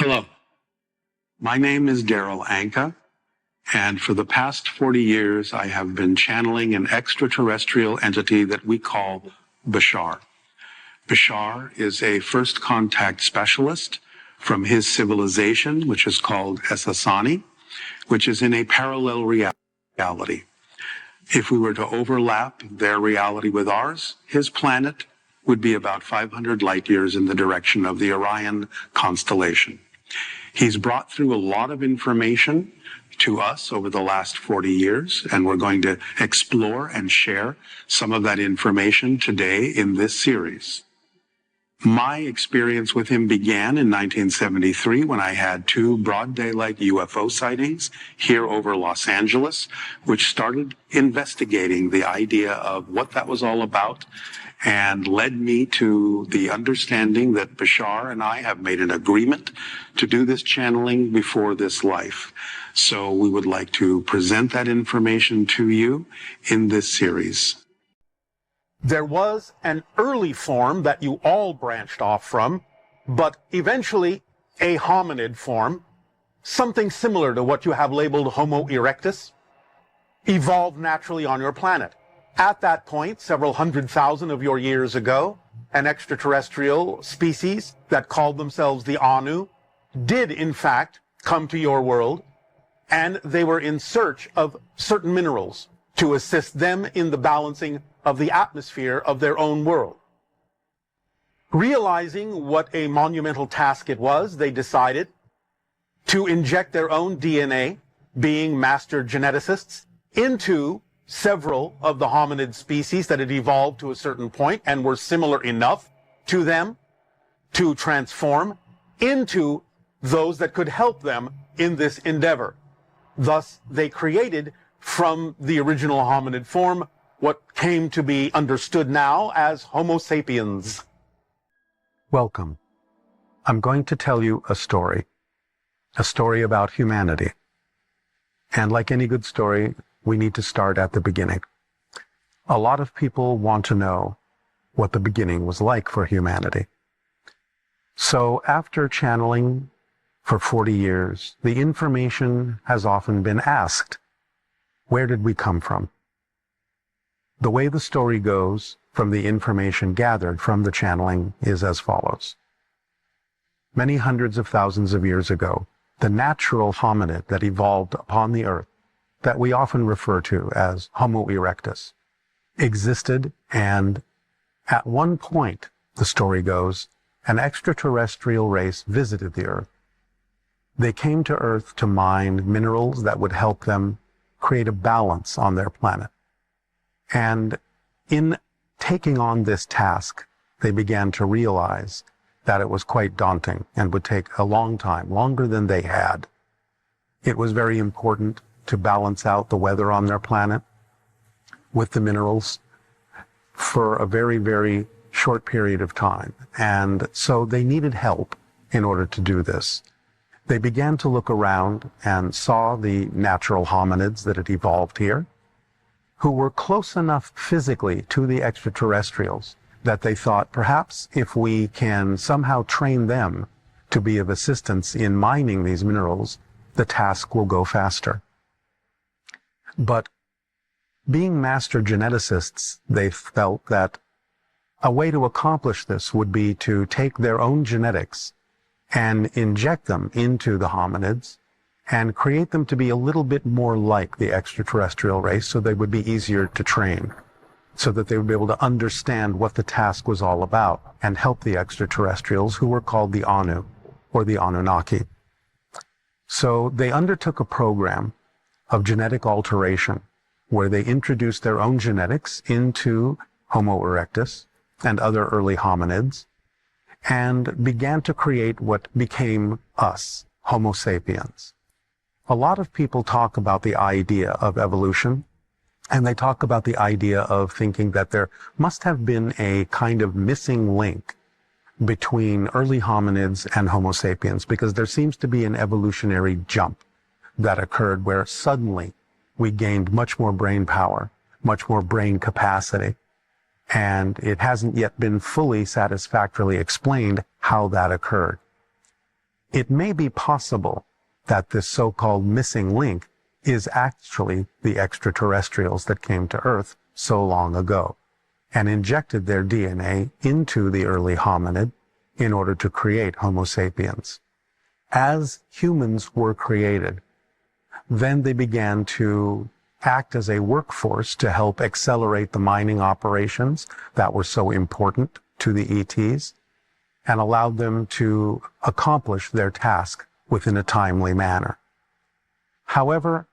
Hello, my name is Daryl Anka, and for the past 40 years, I have been channeling an extraterrestrial entity that we call Bashar. Bashar is a first contact specialist from his civilization, which is called Esasani, which is in a parallel reality. If we were to overlap their reality with ours, his planet would be about 500 light years in the direction of the Orion constellation. He's brought through a lot of information to us over the last 40 years, and we're going to explore and share some of that information today in this series. My experience with him began in 1973 when I had 2 broad daylight UFO sightings here over Los Angeles, which started investigating the idea of what that was all about and led me to the understanding that Bashar and I have made an agreement to do this channeling before this life. So we would like to present that information to you in this series. There was an early form that you all branched off from, but eventually a hominid form, something similar to what you have labeled Homo erectus, evolved naturally on your planet. At that point, several 100,000 of your years ago, an extraterrestrial species that called themselves the Anu did in fact come to your world, and they were in search of certain minerals to assist them in the balancing of the atmosphere of their own world. Realizing what a monumental task it was, they decided to inject their own DNA, being master geneticists, into several of the hominid species that had evolved to a certain point and were similar enough to them to transform into those that could help them in this endeavor. Thus, they created from the original hominid form what came to be understood now as Homo sapiens. Welcome. I'm going to tell you a story about humanity. And like any good story, we need to start at the beginning. A lot of people want to know what the beginning was like for humanity. So after channeling for 40 years, the information has often been asked, where did we come from? The way the story goes from the information gathered from the channeling is as follows. Many hundreds of thousands of years ago, the natural hominid that evolved upon the earth, that we often refer to as Homo erectus, existed, and at one point, the story goes, an extraterrestrial race visited the earth. They came to earth to mine minerals that would help them create a balance on their planet. And in taking on this task, they began to realize that it was quite daunting and would take a long time, longer than they had. It was very important to balance out the weather on their planet with the minerals for a very, very short period of time. And so they needed help in order to do this. They began to look around and saw the natural hominids that had evolved here, who were close enough physically to the extraterrestrials that they thought perhaps if we can somehow train them to be of assistance in mining these minerals, the task will go faster. But being master geneticists, they felt that a way to accomplish this would be to take their own genetics and inject them into the hominids and create them to be a little bit more like the extraterrestrial race so they would be easier to train, so that they would be able to understand what the task was all about and help the extraterrestrials who were called the Anu or the Anunnaki. So they undertook a program of genetic alteration where they introduced their own genetics into Homo erectus and other early hominids and began to create what became us, Homo sapiens. A lot of people talk about the idea of evolution, and they talk about the idea of thinking that there must have been a kind of missing link between early hominids and Homo sapiens, because there seems to be an evolutionary jump that occurred where suddenly we gained much more brain power, much more brain capacity, and it hasn't yet been fully satisfactorily explained how that occurred. it may be possible that this so-called missing link is actually the extraterrestrials that came to Earth so long ago and injected their DNA into the early hominid in order to create Homo sapiens. As humans were created, then they began to act as a workforce to help accelerate the mining operations that were so important to the ETs and allowed them to accomplish their task within a timely manner. However,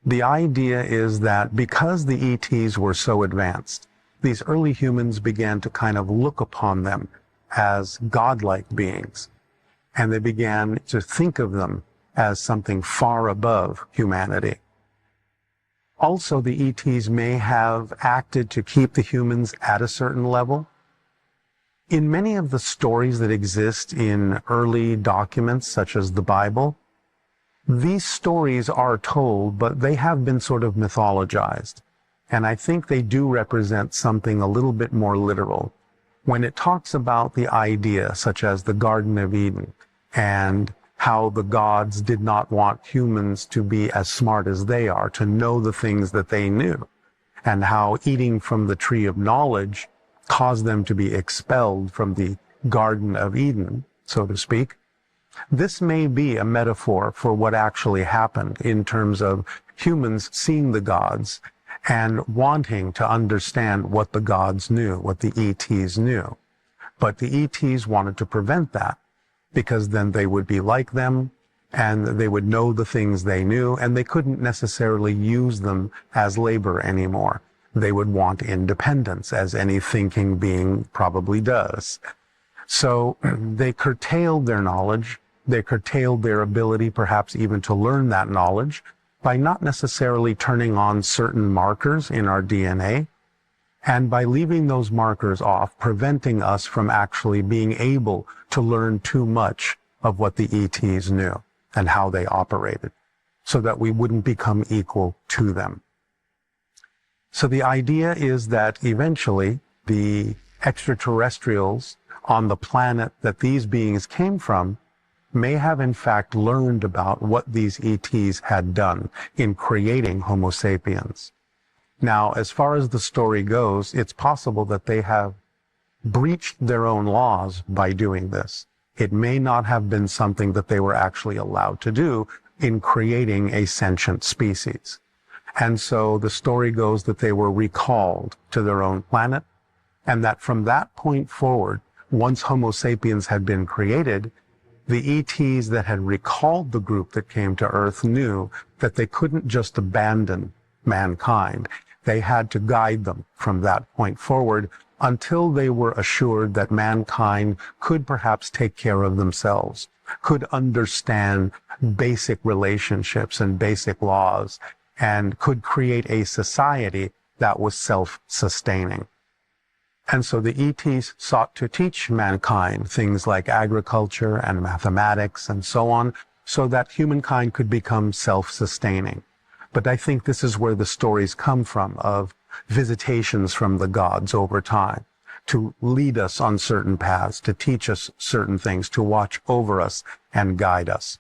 the idea is that because the ETs were so advanced, these early humans began to kind of look upon them as godlike beings, and they began to think of them as something far above humanity. Also, the ETs may have acted to keep the humans at a certain level. In many of the stories that exist in early documents, such as the Bible, these stories are told, but they have been sort of mythologized. And I think they do represent something a little bit more literal. When it talks about the idea, such as the Garden of Eden, and how the gods did not want humans to be as smart as they are, to know the things that they knew, and how eating from the tree of knowledge caused them to be expelled from the Garden of Eden, so to speak. This may be a metaphor for what actually happened in terms of humans seeing the gods and wanting to understand what the gods knew, what the ETs knew. But the ETs wanted to prevent that, because then they would be like them, and they would know the things they knew, and they couldn't necessarily use them as labor anymore. They would want independence, as any thinking being probably does. So they curtailed their knowledge, they curtailed their ability perhaps even to learn that knowledge by not necessarily turning on certain markers in our DNA, and by leaving those markers off, preventing us from actually being able to learn too much of what the ETs knew and how they operated, so that we wouldn't become equal to them. So the idea is that eventually the extraterrestrials on the planet that these beings came from may have in fact learned about what these ETs had done in creating Homo sapiens. Now, as far as the story goes, it's possible that they have breached their own laws by doing this. It may not have been something that they were actually allowed to do in creating a sentient species. And so the story goes that they were recalled to their own planet, and that from that point forward, once Homo sapiens had been created, the ETs that had recalled the group that came to Earth knew that they couldn't just abandon mankind. They had to guide them from that point forward until they were assured that mankind could perhaps take care of themselves, could understand basic relationships and basic laws, and could create a society that was self-sustaining. And so the ETs sought to teach mankind things like agriculture and mathematics and so on, so that humankind could become self-sustaining. But I think this is where the stories come from, of visitations from the gods over time, to lead us on certain paths, to teach us certain things, to watch over us and guide us.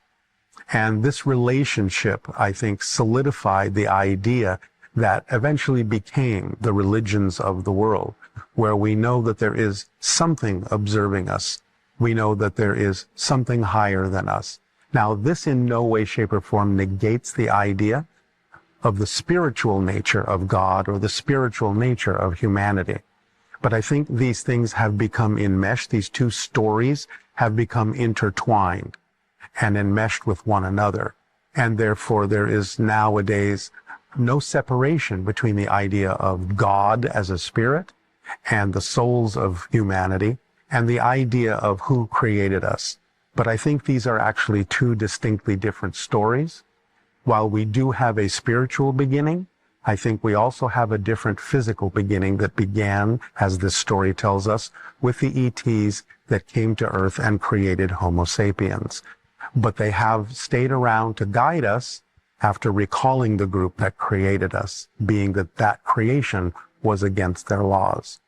And this relationship, I think, solidified the idea that eventually became the religions of the world, where we know that there is something observing us. We know that there is something higher than us. Now, this in no way, shape, or form negates the idea of the spiritual nature of God or the spiritual nature of humanity. But I think these things have become enmeshed. These two stories have become intertwined and enmeshed with one another. And therefore, there is nowadays no separation between the idea of God as a spirit and the souls of humanity and the idea of who created us. But I think these are actually two distinctly different stories. While we do have a spiritual beginning, I think we also have a different physical beginning that began, as this story tells us, with the ETs that came to Earth and created Homo sapiens. But they have stayed around to guide us after recalling the group that created us, being that that creation was against their laws.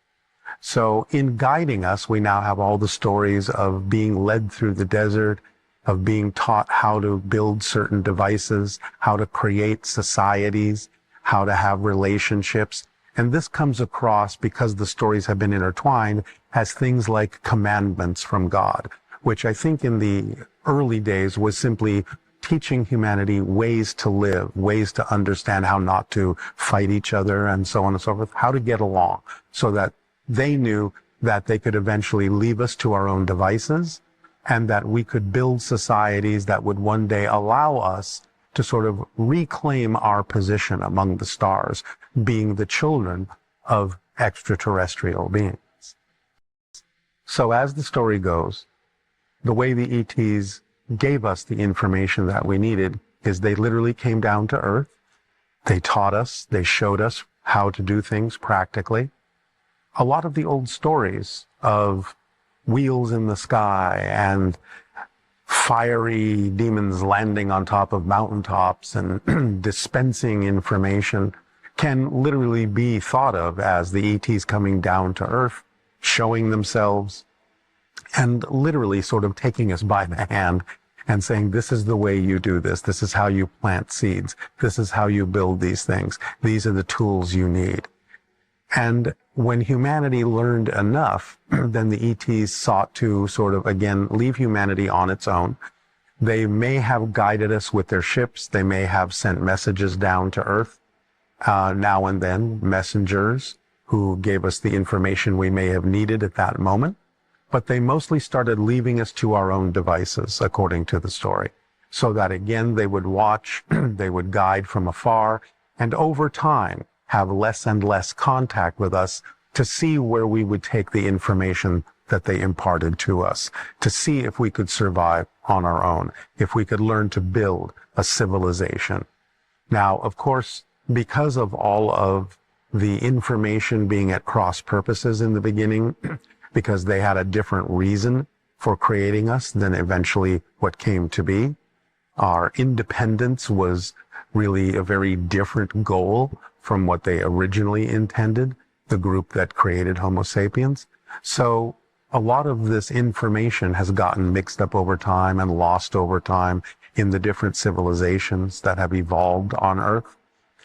So in guiding us, we now have all the stories of being led through the desert of being taught how to build certain devices, how to create societies, how to have relationships. And this comes across, because the stories have been intertwined, as things like commandments from God, which I think in the early days was simply teaching humanity ways to live, ways to understand how not to fight each other, and so on and so forth, how to get along, so that they knew that they could eventually leave us to our own devices, and that we could build societies that would one day allow us to sort of reclaim our position among the stars, being the children of extraterrestrial beings. So as the story goes, the way the ETs gave us the information that we needed is they literally came down to Earth. They taught us, they showed us how to do things practically. A lot of the old stories of wheels in the sky and fiery demons landing on top of mountaintops and dispensing information can literally be thought of as the ETs coming down to Earth, showing themselves, and literally sort of taking us by the hand and saying, this is the way you do this. This is how you plant seeds. This is how you build these things. These are the tools you need. And when humanity learned enough, then the ETs sought to sort of, again, leave humanity on its own. They may have guided us with their ships. They may have sent messages down to Earth, now and then, messengers who gave us the information we may have needed at that moment. But they mostly started leaving us to our own devices, according to the story, so that, again, they would watch, they would guide from afar, and over time have less and less contact with us to see where we would take the information that they imparted to us, to see if we could survive on our own, if we could learn to build a civilization. Now, of course, because of all of the information being at cross purposes in the beginning, because they had a different reason for creating us than eventually what came to be, our independence was really a very different goal from what they originally intended, the group that created Homo sapiens. So a lot of this information has gotten mixed up over time and lost over time in the different civilizations that have evolved on Earth,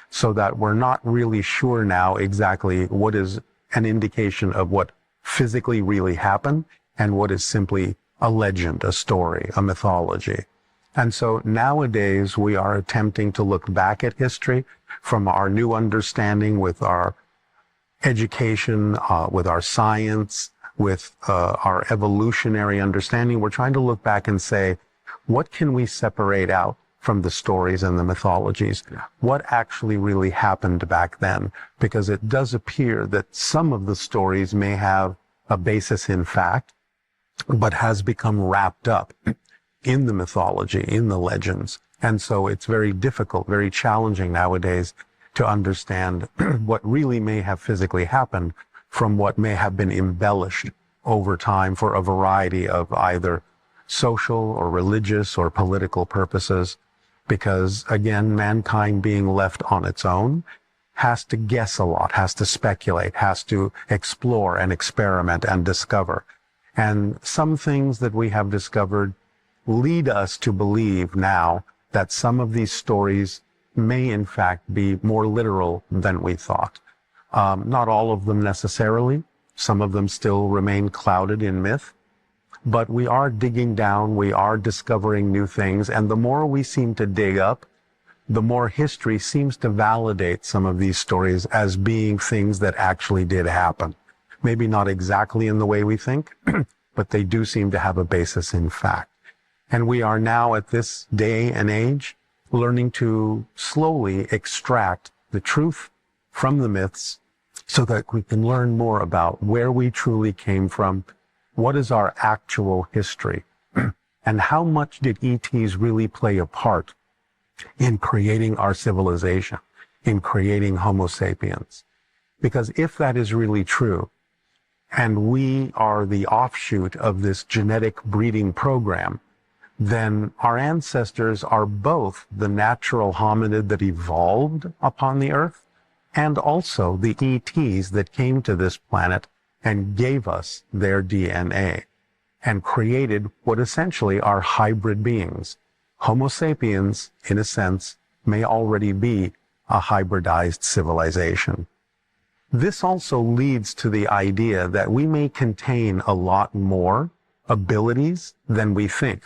so that we're not really sure now exactly what is an indication of what physically really happened and what is simply a legend, a story, a mythology. And so nowadays we are attempting to look back at history from our new understanding with our education, with our science, with our evolutionary understanding. We're trying to look back and say, what can we separate out from the stories and the mythologies? What actually really happened back then? Because it does appear that some of the stories may have a basis in fact, but has become wrapped up in the mythology, in the legends. And so it's very difficult, very challenging nowadays to understand what really may have physically happened from what may have been embellished over time for a variety of either social or religious or political purposes. Because again, mankind being left on its own has to guess a lot, has to speculate, has to explore and experiment and discover. And some things that we have discovered lead us to believe now that some of these stories may in fact be more literal than we thought. Not all of them necessarily. Some of them still remain clouded in myth. But we are digging down, we are discovering new things, and the more we seem to dig up, the more history seems to validate some of these stories as being things that actually did happen. Maybe not exactly in the way we think, but they do seem to have a basis in fact. And we are now at this day and age learning to slowly extract the truth from the myths so that we can learn more about where we truly came from, what is our actual history, and how much did ETs really play a part in creating our civilization, in creating Homo sapiens. Because if that is really true, and we are the offshoot of this genetic breeding program, then our ancestors are both the natural hominid that evolved upon the earth and also the ETs that came to this planet and gave us their DNA. and created what essentially are hybrid beings. Homo sapiens, in a sense, may already be a hybridized civilization. This also leads to the idea that we may contain a lot more abilities than we think.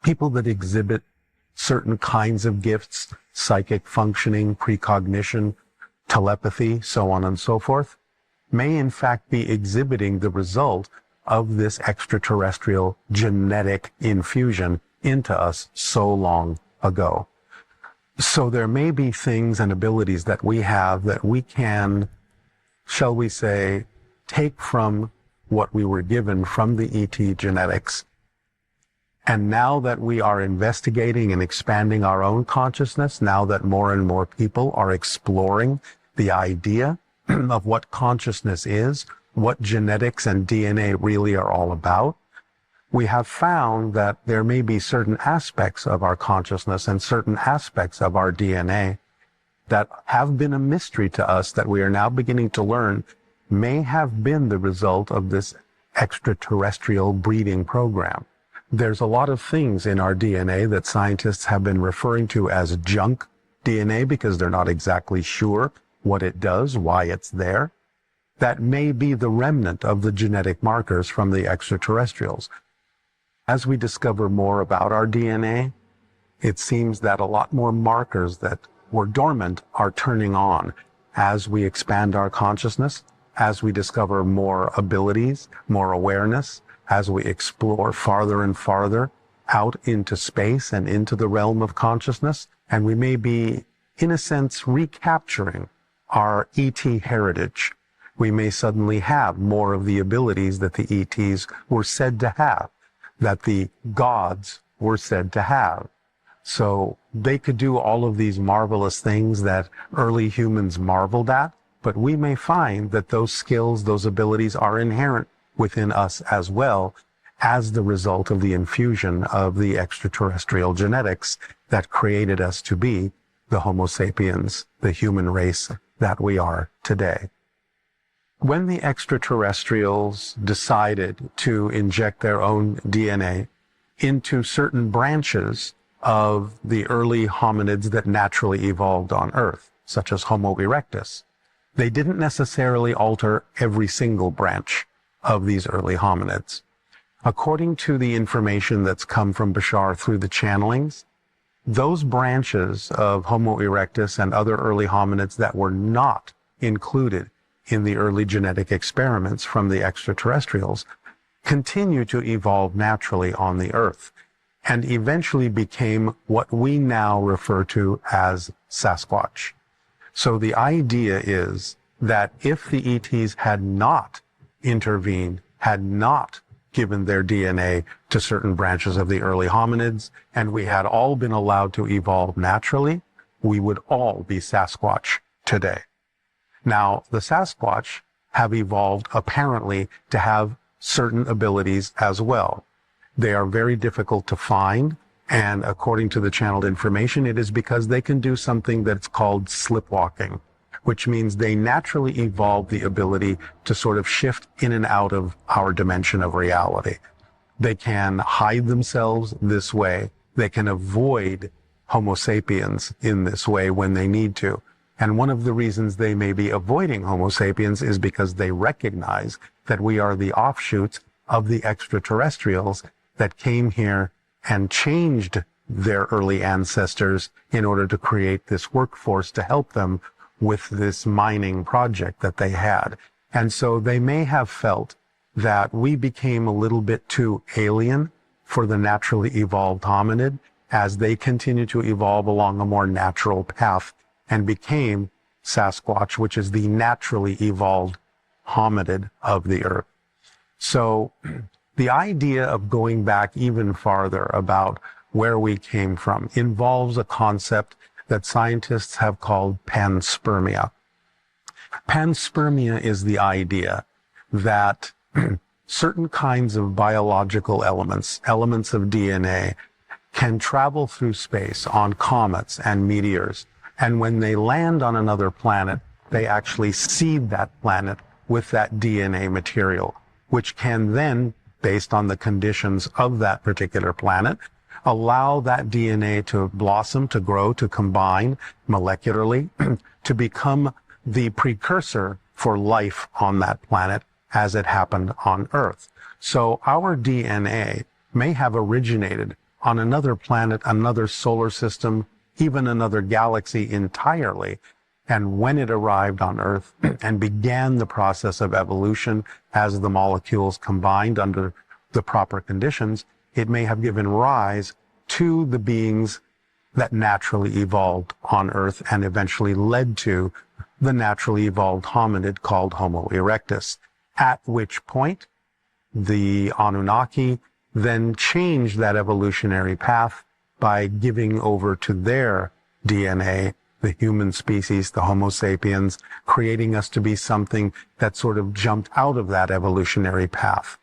People that exhibit certain kinds of gifts, psychic functioning, precognition, telepathy, so on and so forth, may in fact be exhibiting the result of this extraterrestrial genetic infusion into us so long ago. So there may be things and abilities that we have that we can, shall we say, take from what we were given from the ET genetics. And now that we are investigating and expanding our own consciousness, now that more and more people are exploring the idea of what consciousness is, what genetics and DNA really are all about, we have found that there may be certain aspects of our consciousness and certain aspects of our DNA that have been a mystery to us that we are now beginning to learn may have been the result of this extraterrestrial breeding program. There's a lot of things in our DNA that scientists have been referring to as junk DNA because they're not exactly sure what it does, why it's there. That may be the remnant of the genetic markers from the extraterrestrials. As we discover more about our DNA, it seems that a lot more markers that were dormant are turning on as we expand our consciousness, as we discover more abilities, more awareness, as we explore farther and farther out into space and into the realm of consciousness. And we may be, in a sense, recapturing our ET heritage. We may suddenly have more of the abilities that the ETs were said to have, that the gods were said to have. So they could do all of these marvelous things that early humans marveled at, but we may find that those skills, those abilities are inherent within us as well as the result of the infusion of the extraterrestrial genetics that created us to be the Homo sapiens, the human race that we are today. When the extraterrestrials decided to inject their own DNA into certain branches of the early hominids that naturally evolved on Earth, such as Homo erectus, they didn't necessarily alter every single branch of these early hominids. According to the information that's come from Bashar through the channelings, those branches of Homo erectus and other early hominids that were not included in the early genetic experiments from the extraterrestrials continue to evolve naturally on the Earth and eventually became what we now refer to as Sasquatch. So the idea is that if the ETs had not intervened, had not given their DNA to certain branches of the early hominids, and we had all been allowed to evolve naturally, we would all be Sasquatch today. Now, the Sasquatch have evolved apparently to have certain abilities as well. They are very difficult to find, and according to the channeled information, it is because they can do something that's called slipwalking, which means they naturally evolve the ability to sort of shift in and out of our dimension of reality. They can hide themselves this way. They can avoid Homo sapiens in this way when they need to. And one of the reasons they may be avoiding Homo sapiens is because they recognize that we are the offshoots of the extraterrestrials that came here and changed their early ancestors in order to create this workforce to help them with this mining project that they had. And so they may have felt that we became a little bit too alien for the naturally evolved hominid as they continue to evolve along a more natural path and became Sasquatch, which is the naturally evolved hominid of the Earth. So the idea of going back even farther about where we came from involves a concept that scientists have called panspermia. Panspermia is the idea that certain kinds of biological elements, elements of DNA, can travel through space on comets and meteors. And when they land on another planet, they actually seed that planet with that DNA material, which can then based on the conditions of that particular planet, allow that DNA to blossom, to grow, to combine molecularly, to become the precursor for life on that planet as it happened on Earth. So our DNA may have originated on another planet, another solar system, even another galaxy entirely. And when it arrived on Earth and began the process of evolution as the molecules combined under the proper conditions, it may have given rise to the beings that naturally evolved on Earth and eventually led to the naturally evolved hominid called Homo erectus, at which point the Anunnaki then changed that evolutionary path by giving over to their DNA the human species, the Homo sapiens, creating us to be something that sort of jumped out of that evolutionary path.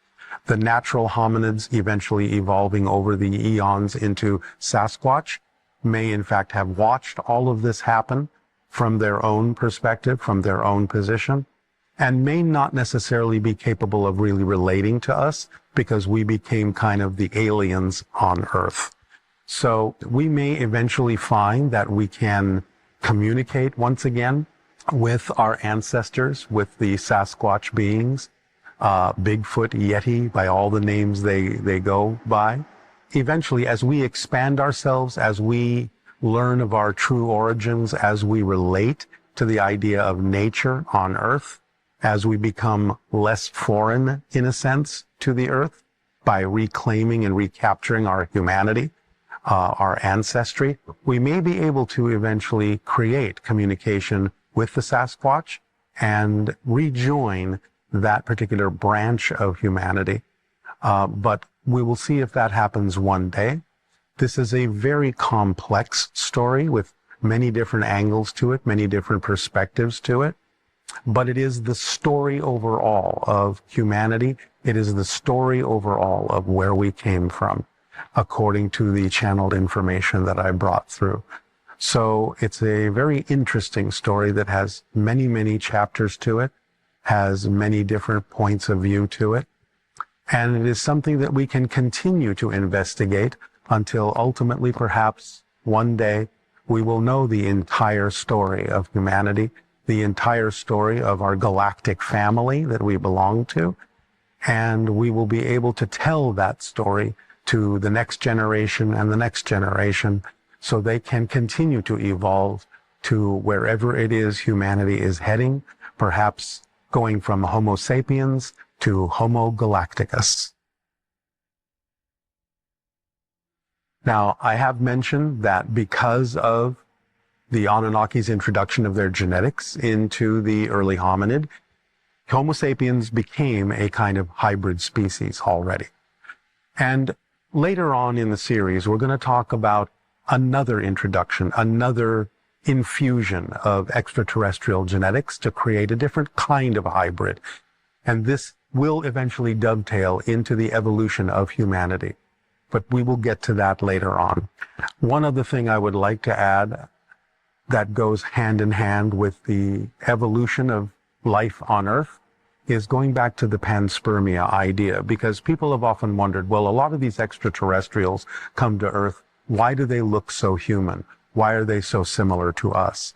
The natural hominids eventually evolving over the eons into Sasquatch may in fact have watched all of this happen from their own perspective, from their own position, and may not necessarily be capable of really relating to us because we became kind of the aliens on Earth. So we may eventually find that we can communicate once again with our ancestors, with the Sasquatch beings, Bigfoot, Yeti, by all the names they go by. Eventually, as we expand ourselves, as we learn of our true origins, as we relate to the idea of nature on Earth, as we become less foreign, in a sense, to the Earth, by reclaiming and recapturing our humanity, our ancestry, we may be able to eventually create communication with the Sasquatch and rejoin that particular branch of humanity. But we will see if that happens one day. This is a very complex story with many different angles to it, many different perspectives to it. But it is the story overall of humanity. It is the story overall of where we came from, according to the channeled information that I brought through. So it's a very interesting story that has many, many chapters to it, has many different points of view to it. And it is something that we can continue to investigate until ultimately, perhaps one day, we will know the entire story of humanity, the entire story of our galactic family that we belong to. And we will be able to tell that story to the next generation and the next generation, so they can continue to evolve to wherever it is humanity is heading, perhaps going from Homo sapiens to Homo galacticus. Now, I have mentioned that because of the Anunnaki's introduction of their genetics into the early hominid, Homo sapiens became a kind of hybrid species already. And later on in the series, we're going to talk about another introduction, another infusion of extraterrestrial genetics to create a different kind of hybrid. And this will eventually dovetail into the evolution of humanity. But we will get to that later on. One other thing I would like to add that goes hand in hand with the evolution of life on Earth is going back to the panspermia idea, because people have often wondered, well, a lot of these extraterrestrials come to Earth. Why do they look so human? Why are they so similar to us?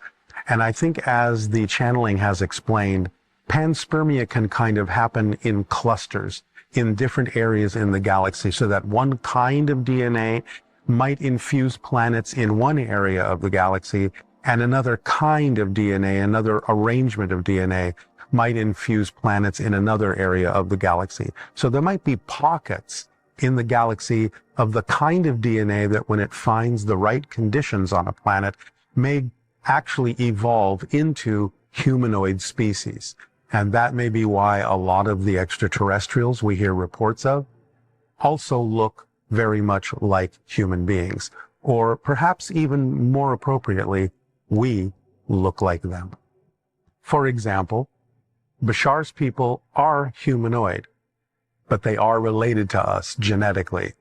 And I think, as the channeling has explained, panspermia can kind of happen in clusters in different areas in the galaxy, so that one kind of DNA might infuse planets in one area of the galaxy, and another kind of DNA, another arrangement of DNA, might infuse planets in another area of the galaxy. So there might be pockets in the galaxy of the kind of DNA that, when it finds the right conditions on a planet, may actually evolve into humanoid species. And that may be why a lot of the extraterrestrials we hear reports of also look very much like human beings. Or perhaps even more appropriately, we look like them. For example, Bashar's people are humanoid, but they are related to us genetically.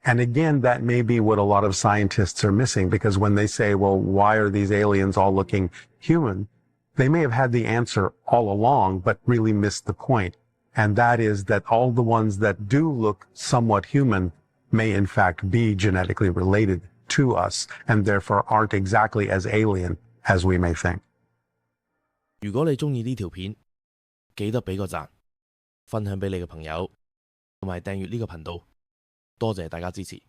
And again, that may be what a lot of scientists are missing, because when they say, well, why are these aliens all looking human? They may have had the answer all along, but really missed the point. and that is that all the ones that do look somewhat human may in fact be genetically related to us, and therefore aren't exactly as alien as we may think. 如果你鍾意呢條片，記得俾個讚，分享俾你嘅朋友，同埋訂閱呢個頻道。多謝大家支持。